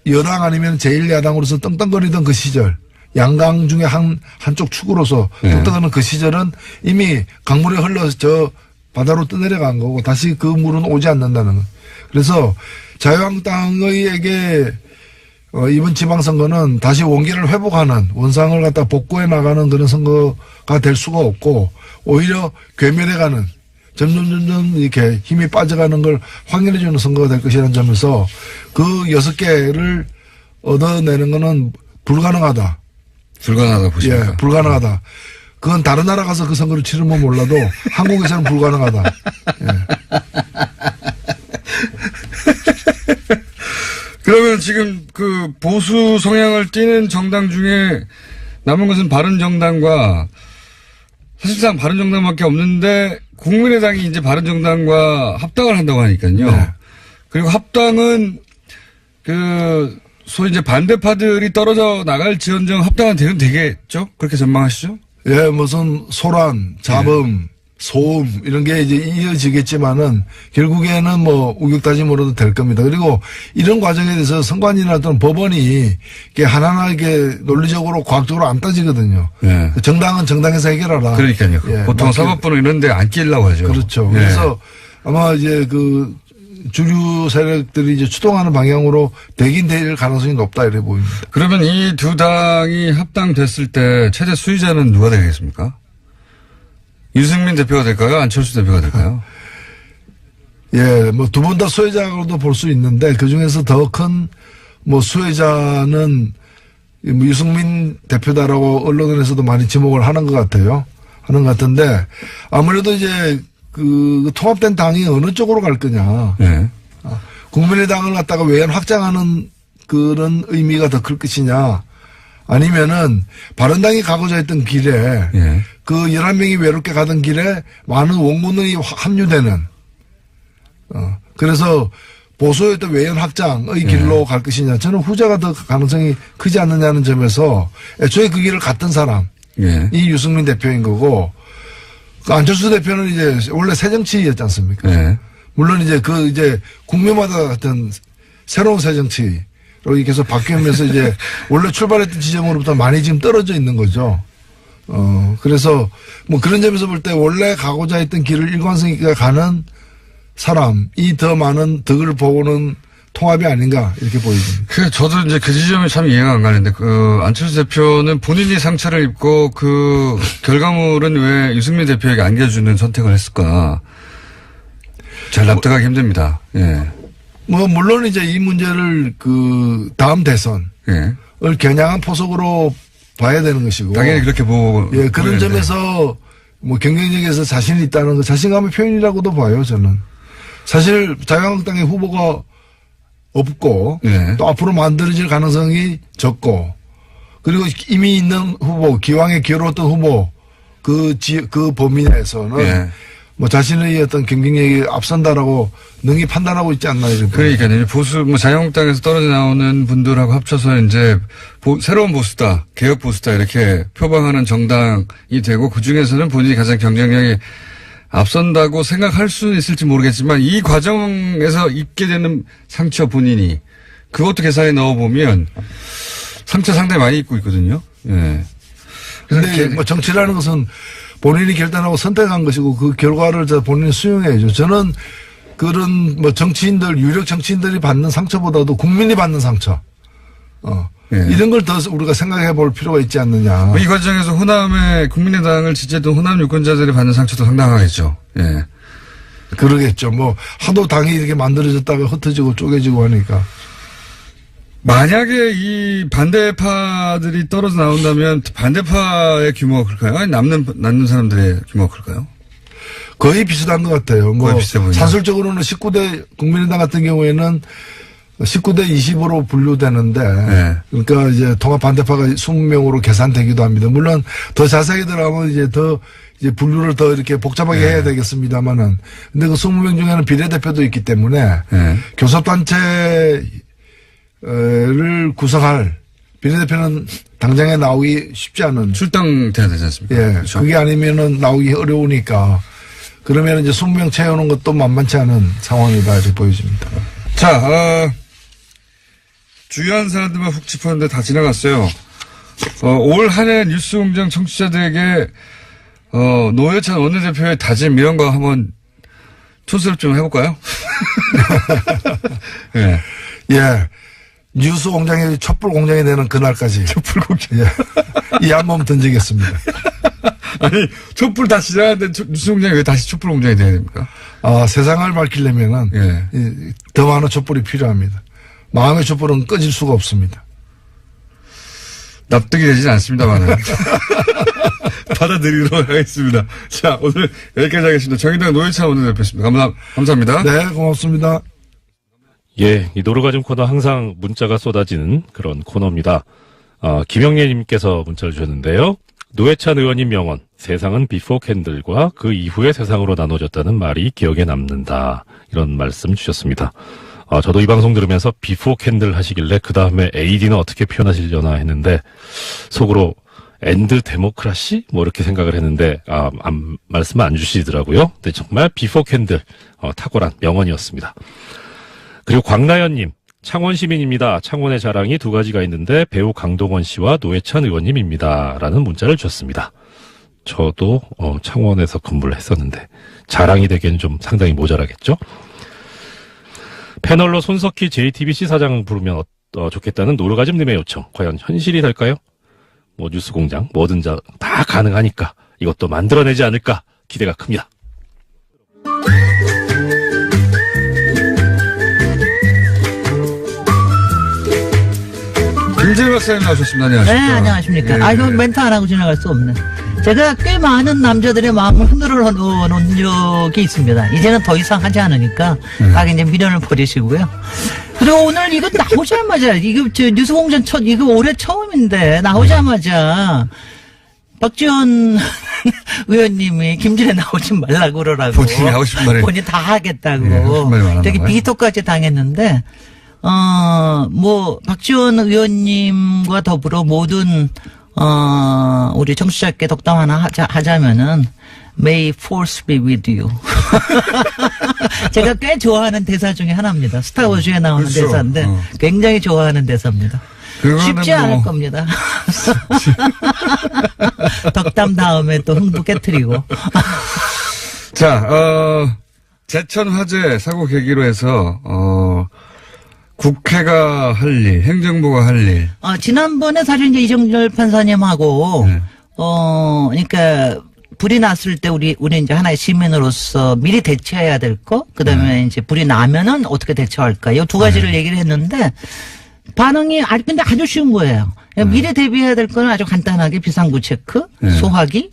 여당 아니면 제1야당으로서 떵떵거리던 그 시절 양강 중에 한쪽 축으로서 떵떵거리는 그 시절은 이미 강물에 흘러서 저 바다로 떠내려간 거고 다시 그 물은 오지 않는다는 거. 그래서 자유한국당에게 이번 지방선거는 다시 원기를 회복하는 원상을 갖다 복구해 나가는 그런 선거가 될 수가 없고 오히려 괴멸해가는 점점 이렇게 힘이 빠져가는 걸 확인해주는 선거가 될 것이라는 점에서 그 6개를 얻어내는 거는 불가능하다. 불가능하다 보십니까? 예, 불가능하다. 그건 다른 나라 가서 그 선거를 치르면 몰라도 한국에서는 불가능하다. 예. 그러면 지금 그 보수 성향을 띠는 정당 중에 남은 것은 바른정당과 사실상 바른정당밖에 없는데 국민의당이 이제 바른정당과 합당을 한다고 하니까요. 네. 그리고 합당은 그 소위 이제 반대파들이 떨어져 나갈 지언정 합당은 되겠죠? 그렇게 전망하시죠? 예, 무슨 소란, 잡음, 소음 이런 게 이제 이어지겠지만은 결국에는 뭐 우격다짐으로도 될 겁니다. 그리고 이런 과정에 대해서 선관위나 어떤 법원이 이게 하나하나 이렇게 논리적으로 과학적으로 안 따지거든요. 예. 정당은 정당에서 해결하라. 그러니까요. 예, 보통 사법부는 이런 데 안 끼려고 하죠. 그렇죠. 예. 그래서 아마 이제 그 주류 세력들이 이제 추동하는 방향으로 되긴 될 가능성이 높다 이래 보입니다. 그러면 이 두 당이 합당됐을 때 최대 수혜자는 누가 되겠습니까? 유승민 대표가 될까요? 안철수 대표가 될까요? 예, 뭐 두 분 다 수혜자로도 볼 수 있는데 그 중에서 더 큰 뭐 수혜자는 뭐 유승민 대표다라고 언론에서도 많이 지목을 하는 것 같아요. 하는 것 같은데 아무래도 이제 그 통합된 당이 어느 쪽으로 갈 거냐. 네. 국민의당을 갖다가 외연 확장하는 그런 의미가 더 클 것이냐. 아니면은 바른당이 가고자 했던 길에 예. 그 11명이 외롭게 가던 길에 많은 원군이 합류되는 그래서 보수였던 외연 확장의 길로 갈 것이냐. 저는 후자가 더 가능성이 크지 않느냐는 점에서 애초에 그 길을 갔던 사람이 예. 유승민 대표인 거고 그 안철수 대표는 이제 원래 새정치였지 않습니까? 예. 물론 이제 국민마다 같은 새로운 새정치로 계속 바뀌면서 이제 원래 출발했던 지점으로부터 많이 지금 떨어져 있는 거죠. 그래서 뭐 그런 점에서 볼 때 원래 가고자 했던 길을 일관성 있게 가는 사람이 더 많은 덕을 보고는 통합이 아닌가 이렇게 보여집니다. 저도 이제 그 지점이 참 이해가 안 가는데, 안철수 대표는 본인이 상처를 입고 그 결과물은 왜 유승민 대표에게 안겨주는 선택을 했을까? 잘 납득하기 힘듭니다. 예. 뭐 물론 이제 이 문제를 그 다음 대선을 예. 겨냥한 포석으로 봐야 되는 것이고. 당연히 그렇게 보고. 예, 그런 점에서 뭐 경쟁력에서 자신이 있다는 거 자신감의 표현이라고도 봐요, 저는. 사실 자유한국당의 후보가 없고 예. 또 앞으로 만들어질 가능성이 적고 그리고 이미 있는 후보, 기왕에 기어로웠던 후보 그 범위 내에서는 예. 뭐 자신의 어떤 경쟁력이 앞선다라고 능히 판단하고 있지 않나 이렇게. 그러니까요. 자유한국당에서 떨어져 나오는 분들하고 합쳐서 이제 새로운 보수다, 개혁 보수다 이렇게 표방하는 정당이 되고 그 중에서는 본인이 가장 경쟁력이 앞선다고 생각할 수는 있을지 모르겠지만 이 과정에서 입게 되는 상처 본인이 그것도 계산에 넣어보면 상처 상당히 많이 입고 있거든요. 예. 근데 뭐 정치라는 것은 본인이 결단하고 선택한 것이고 그 결과를 본인이 수용해야죠. 저는 그런 뭐 정치인들, 유력 정치인들이 받는 상처보다도 국민이 받는 상처. 예. 이런 걸 더 우리가 생각해 볼 필요가 있지 않느냐. 이 과정에서 호남의 국민의당을 지지했던 호남 유권자들이 받는 상처도 상당하겠죠. 예. 그러겠죠. 뭐 하도 당이 이렇게 만들어졌다가 흩어지고 쪼개지고 하니까. 만약에 이 반대파들이 떨어져 나온다면 반대파의 규모가 클까요? 아니 남는 사람들의 규모가 클까요? 거의 비슷한 것 같아요. 뭐 거의 비슷해 보이네요. 사실적으로는 19대 국민의당 같은 경우에는 19대 20으로 분류되는데 네. 그러니까 이제 통합 반대파가 20명으로 계산되기도 합니다. 물론 더 자세하게 들어가면 이제 분류를 더 이렇게 복잡하게 해야 되겠습니다만은 근데 그 20명 중에는 비례대표도 있기 때문에 교섭단체를 구성할 비례대표는 당장에 나오기 쉽지 않은 출당돼야 되지 않습니까? 예. 그렇죠? 그게 아니면은 나오기 어려우니까 그러면 이제 20명 채우는 것도 만만치 않은 상황이다 이렇게 보여집니다. 자, 주요한 사람들만 훅 짚었는데 다 지나갔어요. 올 한 해 뉴스공장 청취자들에게 노회찬 원내대표의 다짐 이런 거 한번 촌스럽 좀 해볼까요? 예. 예. 뉴스 공장이 촛불 공장이 되는 그날까지. 촛불 공장. 예. 이 한 번 던지겠습니다. 아니, 촛불 다 지나갔는데 뉴스 공장이 왜 다시 촛불 공장이 돼야 됩니까? 세상을 밝히려면은 예. 더 많은 촛불이 필요합니다. 마음의 촛불은 꺼질 수가 없습니다. 납득이 되진 않습니다만은. 받아들이도록 하겠습니다. 자, 오늘 여기까지 하겠습니다. 정의당 노회찬 원내대표였습니다. 감사합니다. 네, 고맙습니다. 예, 이 노르가즘 코너 항상 문자가 쏟아지는 그런 코너입니다. 김영래님께서 문자를 주셨는데요. 노회찬 의원님 명언, 세상은 비포 캔들과 그 이후의 세상으로 나눠졌다는 말이 기억에 남는다. 이런 말씀 주셨습니다. 저도 이 방송 들으면서 비포 캔들 하시길래 그 다음에 AD는 어떻게 표현하시려나 했는데 속으로 엔드 데모크라시? 뭐 이렇게 생각을 했는데 말씀 안 주시더라고요. 근데 정말 비포 캔들 탁월한 명언이었습니다. 그리고 광나연님, 창원 시민입니다. 창원의 자랑이 두 가지가 있는데 배우 강동원 씨와 노회찬 의원님입니다. 라는 문자를 주셨습니다. 저도 창원에서 근무를 했었는데 자랑이 되기에는 좀 상당히 모자라겠죠? 패널로 손석희 JTBC 사장 부르면 좋겠다는 노르가즘님의 요청. 과연 현실이 될까요? 뭐 뉴스공장 뭐든 다 가능하니까 이것도 만들어내지 않을까 기대가 큽니다. 김재일 박사님 나오셨습니다. 안녕하십니까. 네, 안녕하십니까. 예. 이거 멘트 안 하고 지나갈 수 없네. 제가 꽤 많은 남자들의 마음을 흔들어 놓은 적이 있습니다. 이제는 더 이상 하지 않으니까 각 이제 미련을 버리시고요. 그리고 오늘 이거 나오자마자, 이거 뉴스공장 이거 올해 처음인데, 나오자마자, 박지원 의원님이 김진애 나오지 말라고 그러라고. 본인이 하고 싶은 말을. 본인 다 하겠다고. 네, 하고 싶은 말이 많았나 되게 봐요. 비토까지 당했는데, 박지원 의원님과 더불어 모든, 우리 청취자께 덕담 하나 하자면은, May force be with you. 제가 꽤 좋아하는 대사 중에 하나입니다. 스타워즈에 나오는 그렇죠. 대사인데, 굉장히 좋아하는 대사입니다. 그거는 쉽지 뭐- 않을 겁니다. 덕담 다음에 또 흥부 깨트리고. 자, 제천 화재 사고 계기로 해서, 국회가 할 일, 행정부가 할 일. 지난번에 사실 이제 이정열 판사님하고, 네. 그러니까, 불이 났을 때 우리 이제 하나의 시민으로서 미리 대처해야 될 거, 그 다음에 이제 불이 나면은 어떻게 대처할까, 이 두 가지를 얘기를 했는데, 반응이 근데 아주 쉬운 거예요. 미리 대비해야 될 거는 아주 간단하게 비상구 체크, 소화기,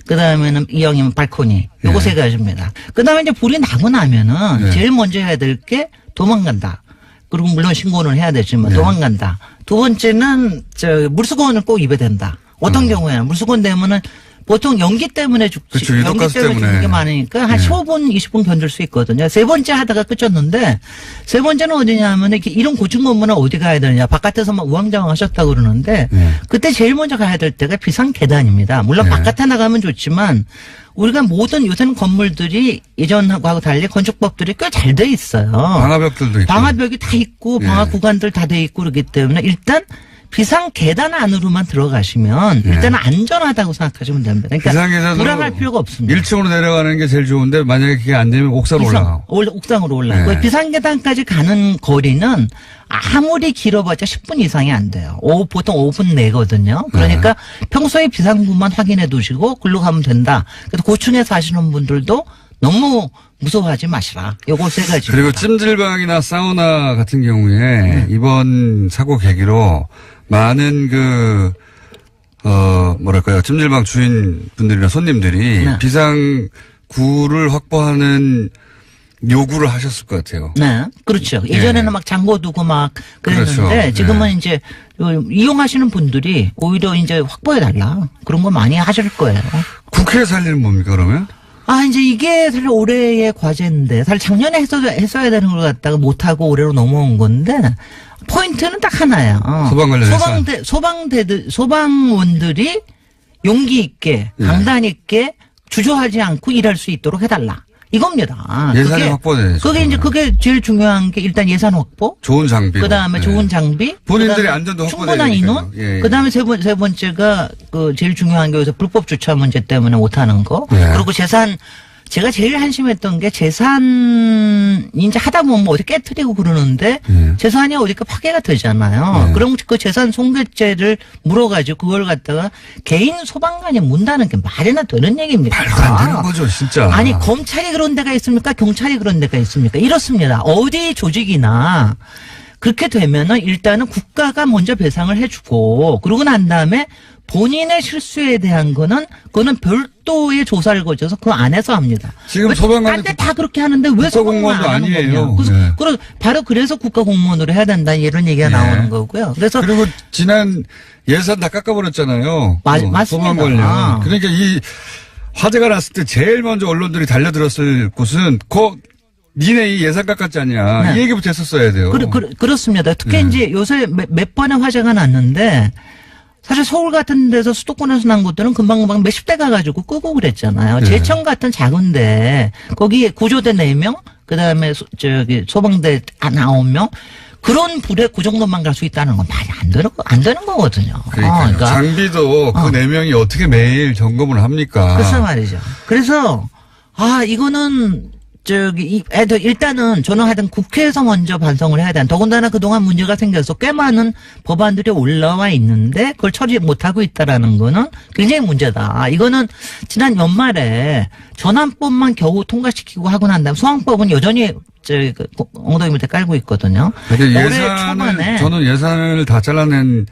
그 다음에는 이왕이면 발코니, 요거 세 가지입니다. 그 다음에 이제 불이 나고 나면은 제일 먼저 해야 될 게 도망간다. 그리고 물론 신고는 해야 되지만 도망간다. 두 번째는 물수건을 꼭 입어야 된다. 어떤 경우에는 물수건 되면은 보통 연기 때문에 죽지. 그렇죠. 연기 유독가스 때문에 죽는 게 때문에. 많으니까 한 15분, 20분 견딜 수 있거든요. 세 번째 하다가 끝쳤는데 세 번째는 어디냐면 이런 고충 건물은 어디 가야 되느냐. 바깥에서 막 우왕좌왕 하셨다고 그러는데 그때 제일 먼저 가야 될 때가 비상 계단입니다. 물론 바깥에 나가면 좋지만 우리가 모든 요새는 건물들이 예전하고 달리 건축법들이 꽤 잘 돼 있어요. 방화벽들도 있고. 방화벽이 다 있고 방화 구간들 다 돼 있고 그렇기 때문에 일단 비상 계단 안으로만 들어가시면 일단은 안전하다고 생각하시면 됩니다. 그러니까 비상계단으로 불안할 필요가 없습니다. 1층으로 내려가는 게 제일 좋은데 만약에 그게 안 되면 옥상으로 올라가고. 옥상으로 올라가고 네. 비상계단까지 가는 거리는 아무리 길어봤자 10분 이상이 안 돼요. 보통 5분 내거든요. 그러니까 평소에 비상구만 확인해 두시고 글로 가면 된다. 그래서 고층에 사시는 분들도 너무 무서워하지 마시라. 요거 세 가지. 그리고 찜질방이나 사우나 같은 경우에 이번 사고 계기로 많은 뭐랄까요. 찜질방 주인분들이나 손님들이 네. 비상구를 확보하는 요구를 하셨을 것 같아요. 네, 그렇죠. 예전에는 막 잠궈 두고 막 그랬는데 그렇죠. 지금은 네. 이제 이용하시는 분들이 오히려 이제 확보해 달라. 그런 거 많이 하실 거예요. 국회에서 할 일은 뭡니까 그러면? 이제 이게 사실 올해의 과제인데, 사실 작년에 했어야 되는 걸 갖다가 못하고 올해로 넘어온 건데, 포인트는 딱 하나예요. 소방 관련해서? 소방원들이 용기 있게, 강단 있게, 주저하지 않고 일할 수 있도록 해달라. 이겁니다. 예산이 확보돼야죠. 그게 제일 중요한 게 일단 예산 확보. 좋은 장비. 그 다음에 좋은 장비. 본인들이 그다음에 안전도 확보돼야 충분한 인원. 되니까요. 예. 그 다음에 세 번째가 제일 중요한 게 여기서 불법 주차 문제 때문에 못하는 거. 예. 그리고 제가 제일 한심했던 게 재산 이제 하다 보면 뭐 어디 깨트리고 그러는데 재산이 어디가 파괴가 되잖아요. 그럼 그 재산 손괴죄를 물어가지고 그걸 갖다가 개인 소방관이 문다는 게 말이나 되는 얘기입니까? 말도 안 되는 거죠, 진짜. 아니 검찰이 그런 데가 있습니까? 경찰이 그런 데가 있습니까? 이렇습니다. 어디 조직이나 그렇게 되면은 일단은 국가가 먼저 배상을 해주고 그러고 난 다음에 본인의 실수에 대한 그거는 별도의 조사를 거쳐서 그 안에서 합니다. 지금 소방관이 딴데 다 그렇게 하는데 왜 소방관 국가공무원도 안 하는 아니에요. 거냐? 네. 바로 그래서 국가공무원으로 해야 된다 이런 얘기가 네. 나오는 거고요. 그래서 그리고 지난 예산 다 깎아버렸잖아요. 맞습니다. 소방 관련. 그러니까 이 화재가 났을 때 제일 먼저 언론들이 달려들었을 곳은 니네 이 예산 깎았지 않냐. 네. 이 얘기부터 했었어야 돼요. 그렇습니다. 특히 이제 요새 몇 번의 화재가 났는데 사실 서울 같은 데서 수도권에서 난 것들은 금방금방 몇십 대 가가지고 끄고 그랬잖아요. 제천 같은 작은데 거기에 구조대 4명, 그 다음에 소방대 9명, 그런 불에 그 정도만 갈 수 있다는 건 말이 안 되는 거거든요. 그러니까요. 장비도 그 4명이 어떻게 매일 점검을 합니까? 그래서 말이죠. 그래서, 이거는, 일단은 저는 하여튼 국회에서 먼저 반성을 해야 된다. 더군다나 그동안 문제가 생겨서 꽤 많은 법안들이 올라와 있는데 그걸 처리 못하고 있다라는 거는 굉장히 문제다. 이거는 지난 연말에 전환법만 겨우 통과시키고 하고 난 다음에 소방법은 여전히 엉덩이 밑에 깔고 있거든요. 그러니까 올해 초반에 저는 예산을 다 잘라낸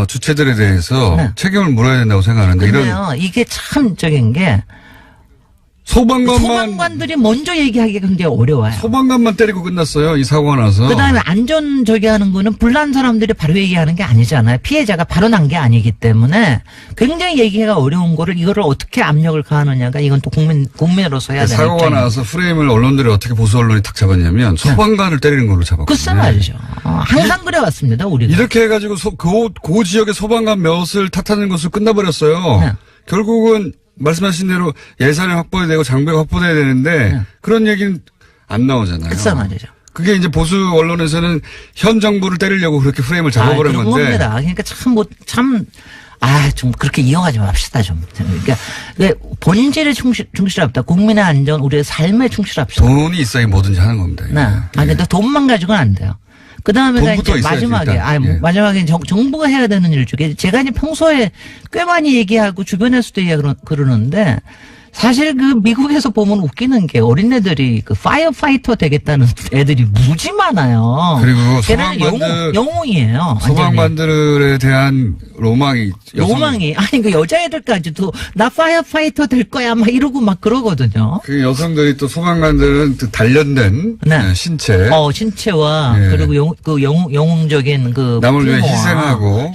주체들에 대해서 네. 책임을 물어야 된다고 생각하는데 근데요, 이게 참 적인 게 소방관들이 먼저 얘기하기가 굉장히 어려워요. 소방관만 때리고 끝났어요. 이 사고가 나서. 그다음에 안전 저기 하는 거는 불난 사람들이 바로 얘기하는 게 아니잖아요. 피해자가 바로 난 게 아니기 때문에 굉장히 얘기가 어려운 거를 이거를 어떻게 압력을 가하느냐가 이건 또 국민으로서 해야 되는 사고가 입장이에요. 나서 프레임을 언론들이 어떻게 보수 언론이 탁 잡았냐면 소방관을 때리는 걸로 잡았거든요. 글쎄 말이죠. 항상 그래왔습니다. 우리가. 이렇게 해가지고 그 지역의 소방관 몇을 탓하는 것으로 끝나버렸어요. 네. 결국은 말씀하신 대로 예산이 확보해야 되고 장비가 확보돼야 되는데 네. 그런 얘기는 안 나오잖아요. 글쎄 말이죠. 그게 이제 보수 언론에서는 현 정부를 때리려고 그렇게 프레임을 잡아버린 그런 건데. 겁니다. 그러니까 좀 그렇게 이용하지 맙시다, 좀. 그러니까, 본질에 충실합니다. 국민의 안전, 우리의 삶에 충실합시다. 돈이 있어야 뭐든지 하는 겁니다. 네. 근데 돈만 가지고는 안 돼요. 그 다음에가 돈부터 이제 있어야지, 마지막에, 일단. 예. 마지막에 정부가 해야 되는 일 중에 제가 이제 평소에 꽤 많이 얘기하고 주변에서도 그러는데 사실 그 미국에서 보면 웃기는 게 어린애들이 그 파이어파이터 되겠다는 애들이 무지 많아요. 그리고 걔네는 영웅이에요. 소방관들에 대한 로망이 아니 그 여자애들까지도 나 파이어파이터 될 거야 막 이러고 막 그러거든요. 그 여성들이 또 소방관들은 그 단련된 네. 신체. 신체와 예. 그리고 영웅적인 그 남을 위해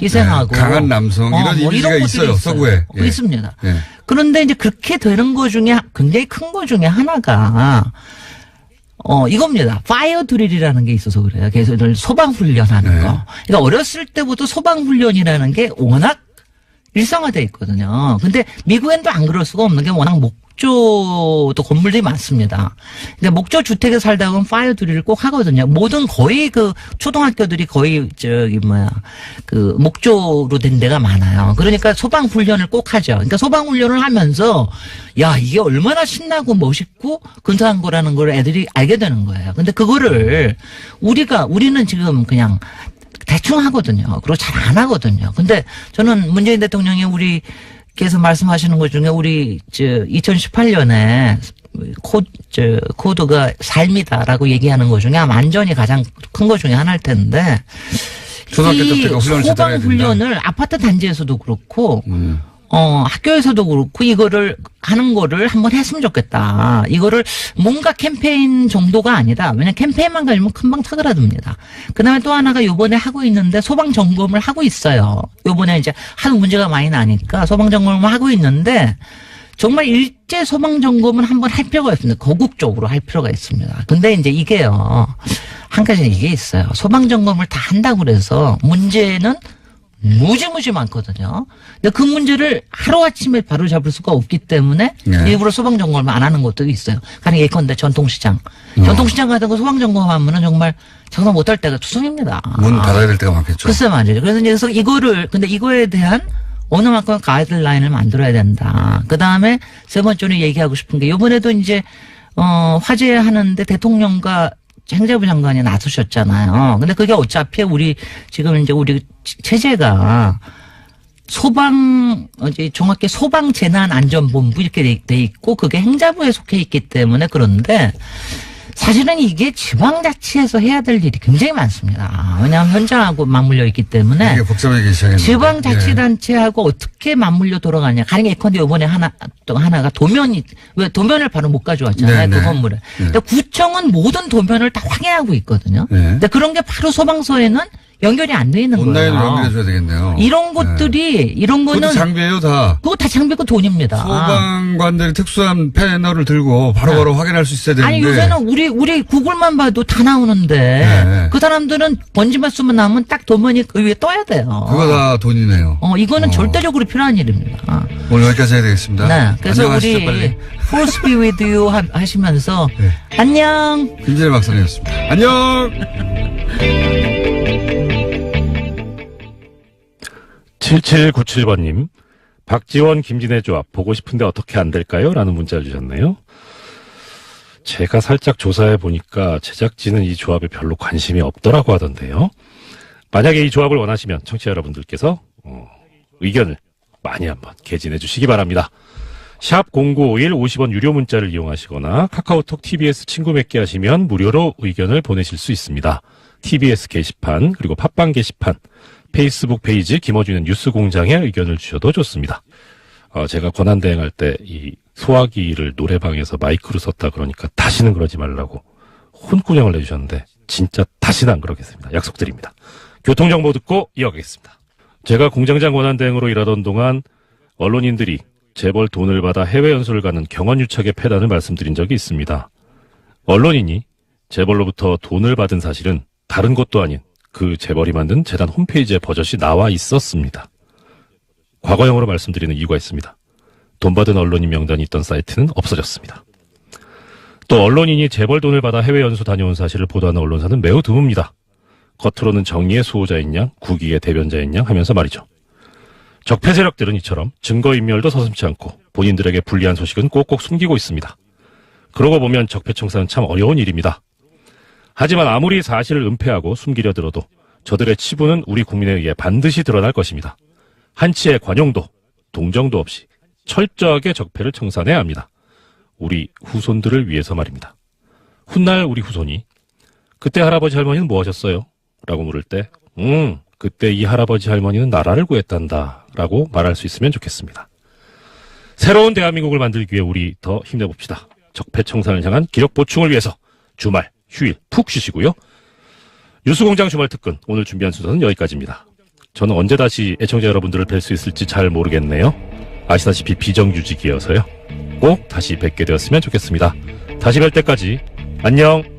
희생하고 강한 남성 이런 이미지가 있어요. 서구에. 예. 있습니다. 예. 그런데 이제 그렇게 되는 거 중에 굉장히 큰 거 중에 하나가 이겁니다. 파이어 드릴이라는 게 있어서 그래요. 그래서 소방 훈련하는 네. 거. 그러니까 어렸을 때부터 소방 훈련이라는 게 워낙 일상화돼 있거든요. 근데 미국엔 또 안 그럴 수가 없는 게 워낙 목조도 건물들이 많습니다. 그러니까 목조 주택에 살다 보면 파이어 드릴을 꼭 하거든요. 거의 그 초등학교들이 거의 그 목조로 된 데가 많아요. 그러니까 소방 훈련을 꼭 하죠. 그러니까 소방 훈련을 하면서 야, 이게 얼마나 신나고 멋있고 근사한 거라는 걸 애들이 알게 되는 거예요. 근데 그거를 우리는 지금 그냥 대충 하거든요. 그리고 잘 안 하거든요. 근데 저는 문재인 대통령이 우리께서 말씀하시는 것 중에 2018년에 코드가 삶이다라고 얘기하는 것 중에 아마 안전이 가장 큰 것 중에 하나일 텐데 초등학교 때부터 훈련을 소방 훈련을 아파트 단지에서도 그렇고 학교에서도 그렇고 이거를 하는 거를 한번 했으면 좋겠다. 이거를 뭔가 캠페인 정도가 아니다. 왜냐면 캠페인만 가지면 금방 사그라듭니다. 그다음에 또 하나가 요번에 하고 있는데 소방 점검을 하고 있어요. 요번에 이제 하도 문제가 많이 나니까 소방 점검을 하고 있는데 정말 일제 소방 점검을 한번 할 필요가 있습니다. 거국적으로 할 필요가 있습니다. 근데 이제 이게요. 한 가지는 이게 있어요. 소방 점검을 다 한다고 그래서 문제는 무지무지 많거든요. 근데 그 문제를 하루아침에 바로 잡을 수가 없기 때문에 네. 일부러 소방점검을 안 하는 것도 있어요. 가령 예컨대 전통시장. 전통시장 같은 거 소방점검하면은 정말 장사 못할 때가 투성입니다. 문 닫아야 될 때가 많겠죠. 글쎄 말이죠. 그래서 근데 이거에 대한 어느 만큼 가이드라인을 만들어야 된다. 그 다음에 세 번째로 얘기하고 싶은 게 이번에도 이제 화제하는데 대통령과 행정부 장관이 나서셨잖아요. 근데 그게 어차피 지금 이제 우리 체제가 정확히 소방재난안전본부 이렇게 돼 있고 그게 행자부에 속해 있기 때문에 그런데 사실은 이게 지방자치에서 해야 될 일이 굉장히 많습니다. 왜냐하면 현장하고 맞물려 있기 때문에 이게 복잡하게 시작했는데. 지방자치단체하고 어떻게 맞물려 돌아가냐. 가령 예컨대 이번에 하나가 도면을 바로 못 가져왔잖아요. 네, 그 네. 건물에. 근데 구청은 모든 도면을 다 확인하고 있거든요. 네. 근데 그런 게 바로 소방서에는 연결이 안 돼 있는 거예요. 온라인으로 연결해줘야 되겠네요. 이런 것들이 그것도 거는 장비예요, 다. 그거 다 장비고 돈입니다. 소방관들이 특수한 패널을 들고 바로바로 확인할 수 있어야 되는데. 아니 요새는 우리 구글만 봐도 다 나오는데 네. 그 사람들은 번지만 쓰면 나오면 딱 도면이 그 위에 떠야 돼요. 그거 다 돈이네요. 이거는 절대적으로 필요한 일입니다. 오늘 여기까지 해야 되겠습니다. 네. 그래서 안녕하시죠, 우리 빨리. Force be with you 하시면서 네. 안녕. 김진애 박사님이었습니다. 안녕! 7797번님, 박지원, 김진애 조합 보고 싶은데 어떻게 안 될까요? 라는 문자를 주셨네요. 제가 살짝 조사해 보니까 제작진은 이 조합에 별로 관심이 없더라고 하던데요. 만약에 이 조합을 원하시면 청취자 여러분들께서 의견을 많이 한번 개진해 주시기 바랍니다. 샵 0951 50원 유료 문자를 이용하시거나 카카오톡 TBS 친구 맺기 하시면 무료로 의견을 보내실 수 있습니다. TBS 게시판 그리고 팟빵 게시판 페이스북 페이지 김어준의 뉴스공장에 의견을 주셔도 좋습니다. 제가 권한대행할 때 이 소화기를 노래방에서 마이크로 썼다 그러니까 다시는 그러지 말라고 혼꾸녕을 내주셨는데 진짜 다시는 안 그러겠습니다. 약속드립니다. 교통정보 듣고 이어가겠습니다. 제가 공장장 권한대행으로 일하던 동안 언론인들이 재벌 돈을 받아 해외 연수를 가는 경원유착의 폐단을 말씀드린 적이 있습니다. 언론인이 재벌로부터 돈을 받은 사실은 다른 것도 아닌 그 재벌이 만든 재단 홈페이지에 버젓이 나와 있었습니다. 과거형으로 말씀드리는 이유가 있습니다. 돈 받은 언론인 명단이 있던 사이트는 없어졌습니다. 또 언론인이 재벌 돈을 받아 해외 연수 다녀온 사실을 보도하는 언론사는 매우 드뭅니다. 겉으로는 정의의 수호자인 양, 국익의 대변자인 양 하면서 말이죠. 적폐 세력들은 이처럼 증거인멸도 서슴지 않고 본인들에게 불리한 소식은 꼭꼭 숨기고 있습니다. 그러고 보면 적폐 청산은 참 어려운 일입니다. 하지만 아무리 사실을 은폐하고 숨기려 들어도 저들의 치부는 우리 국민에 의해 반드시 드러날 것입니다. 한치의 관용도 동정도 없이 철저하게 적폐를 청산해야 합니다. 우리 후손들을 위해서 말입니다. 훗날 우리 후손이 그때 할아버지 할머니는 뭐 하셨어요? 라고 물을 때 그때 이 할아버지 할머니는 나라를 구했단다 라고 말할 수 있으면 좋겠습니다. 새로운 대한민국을 만들기 위해 우리 더 힘내봅시다. 적폐 청산을 향한 기력 보충을 위해서 주말, 휴일 푹 쉬시고요. 뉴스공장 주말 특근 오늘 준비한 순서는 여기까지입니다. 저는 언제 다시 애청자 여러분들을 뵐 수 있을지 잘 모르겠네요. 아시다시피 비정규직이어서요. 꼭 다시 뵙게 되었으면 좋겠습니다. 다시 뵐 때까지 안녕.